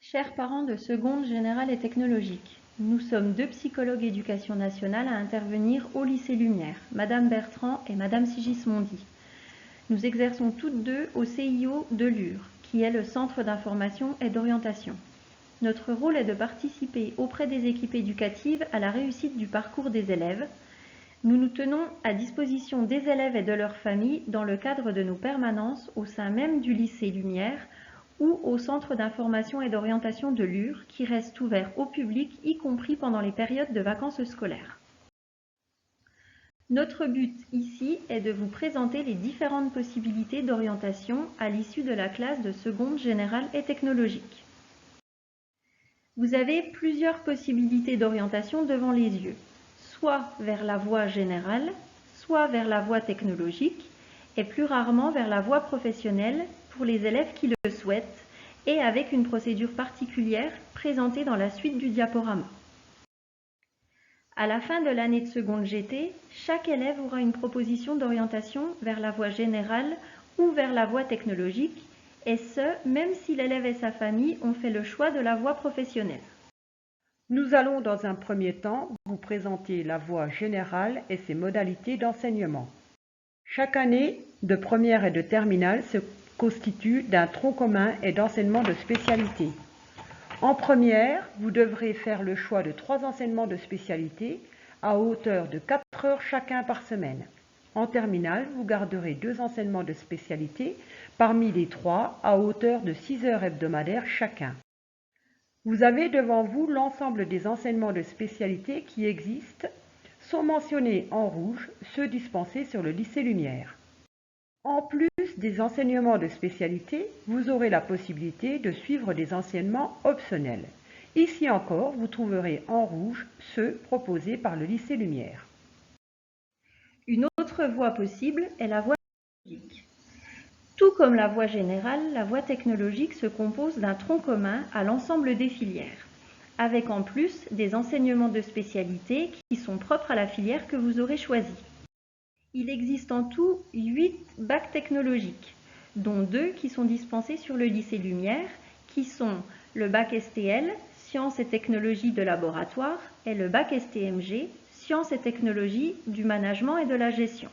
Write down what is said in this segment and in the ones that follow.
Chers parents de seconde générale et technologique, nous sommes deux psychologues éducation nationale à intervenir au lycée Lumière, Madame Bertrand et Madame Sigismondi. Nous exerçons toutes deux au CIO de Lure, qui est le centre d'information et d'orientation. Notre rôle est de participer auprès des équipes éducatives à la réussite du parcours des élèves. Nous nous tenons à disposition des élèves et de leurs familles dans le cadre de nos permanences au sein même du lycée Lumière ou au centre d'information et d'orientation de Lure qui reste ouvert au public, y compris pendant les périodes de vacances scolaires. Notre but ici est de vous présenter les différentes possibilités d'orientation à l'issue de la classe de seconde générale et technologique. Vous avez plusieurs possibilités d'orientation devant les yeux, soit vers la voie générale, soit vers la voie technologique, et plus rarement vers la voie professionnelle pour les élèves qui le souhaitent, et avec une procédure particulière présentée dans la suite du diaporama. À la fin de l'année de seconde GT, chaque élève aura une proposition d'orientation vers la voie générale ou vers la voie technologique, et ce, même si l'élève et sa famille ont fait le choix de la voie professionnelle. Nous allons dans un premier temps vous présenter la voie générale et ses modalités d'enseignement. Chaque année de première et de terminale se constitue d'un tronc commun et d'enseignement de spécialité. En première, vous devrez faire le choix de 3 enseignements de spécialité à hauteur de 4 heures chacun par semaine. En terminale, vous garderez 2 enseignements de spécialité parmi les 3 à hauteur de 6 heures hebdomadaires chacun. Vous avez devant vous l'ensemble des enseignements de spécialité qui existent, sont mentionnés en rouge ceux dispensés sur le lycée Lumière. En plus des enseignements de spécialité, vous aurez la possibilité de suivre des enseignements optionnels. Ici encore, vous trouverez en rouge ceux proposés par le lycée Lumière. Une autre voie possible est la voie technologique. Tout comme la voie générale, la voie technologique se compose d'un tronc commun à l'ensemble des filières, avec en plus des enseignements de spécialité qui sont propres à la filière que vous aurez choisie. Il existe en tout 8 bacs technologiques, dont 2 qui sont dispensés sur le lycée Lumière, qui sont le bac STL, Sciences et technologies de laboratoire, et le bac STMG, Sciences et technologies du management et de la gestion.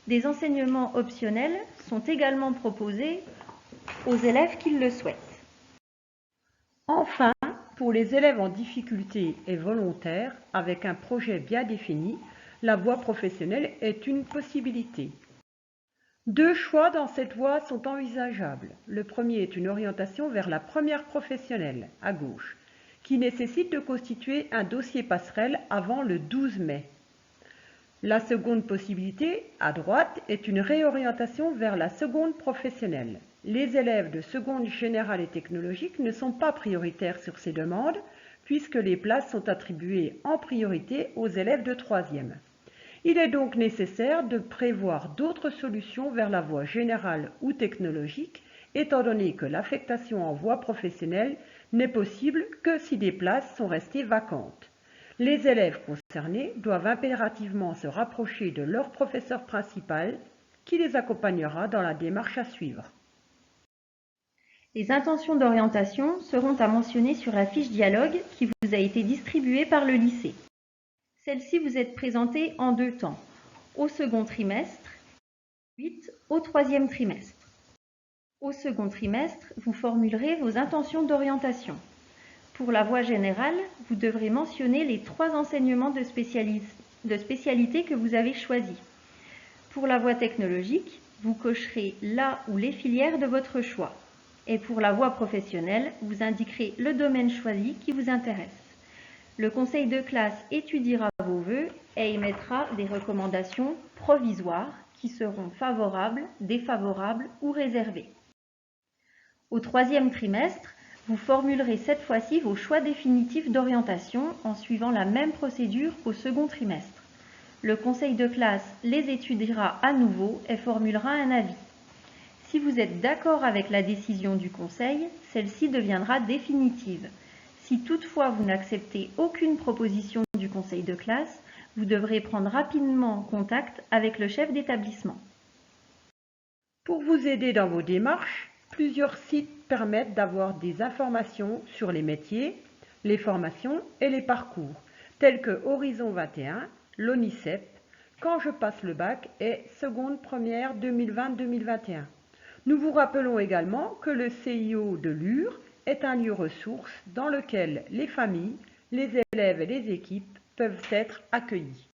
Des enseignements optionnels sont également proposés aux élèves qui le souhaitent. Enfin, pour les élèves en difficulté et volontaires, avec un projet bien défini, la voie professionnelle est une possibilité. 2 choix dans cette voie sont envisageables. Le premier est une orientation vers la première professionnelle, à gauche, qui nécessite de constituer un dossier passerelle avant le 12 mai. La seconde possibilité, à droite, est une réorientation vers la seconde professionnelle. Les élèves de seconde générale et technologique ne sont pas prioritaires sur ces demandes, puisque les places sont attribuées en priorité aux élèves de 3e. Il est donc nécessaire de prévoir d'autres solutions vers la voie générale ou technologique, étant donné que l'affectation en voie professionnelle n'est possible que si des places sont restées vacantes. Les élèves concernés doivent impérativement se rapprocher de leur professeur principal qui les accompagnera dans la démarche à suivre. Les intentions d'orientation seront à mentionner sur la fiche dialogue qui vous a été distribuée par le lycée. Celle-ci vous est présentée en 2 temps, au second trimestre, ensuite au 3e trimestre. Au second trimestre, vous formulerez vos intentions d'orientation. Pour la voie générale, vous devrez mentionner les 3 enseignements de spécialité que vous avez choisis. Pour la voie technologique, vous cocherez la ou les filières de votre choix. Et pour la voie professionnelle, vous indiquerez le domaine choisi qui vous intéresse. Le conseil de classe étudiera vos vœux et émettra des recommandations provisoires qui seront favorables, défavorables ou réservées. Au 3e trimestre, vous formulerez cette fois-ci vos choix définitifs d'orientation en suivant la même procédure qu'au second trimestre. Le conseil de classe les étudiera à nouveau et formulera un avis. Si vous êtes d'accord avec la décision du conseil, celle-ci deviendra définitive. Si toutefois vous n'acceptez aucune proposition du conseil de classe, vous devrez prendre rapidement contact avec le chef d'établissement. Pour vous aider dans vos démarches, plusieurs sites permettent d'avoir des informations sur les métiers, les formations et les parcours, tels que Horizon 21, l'ONICEP, Quand je passe le bac et seconde première 2020-2021. Nous vous rappelons également que le CIO de Lure est un lieu ressource dans lequel les familles, les élèves et les équipes peuvent être accueillis.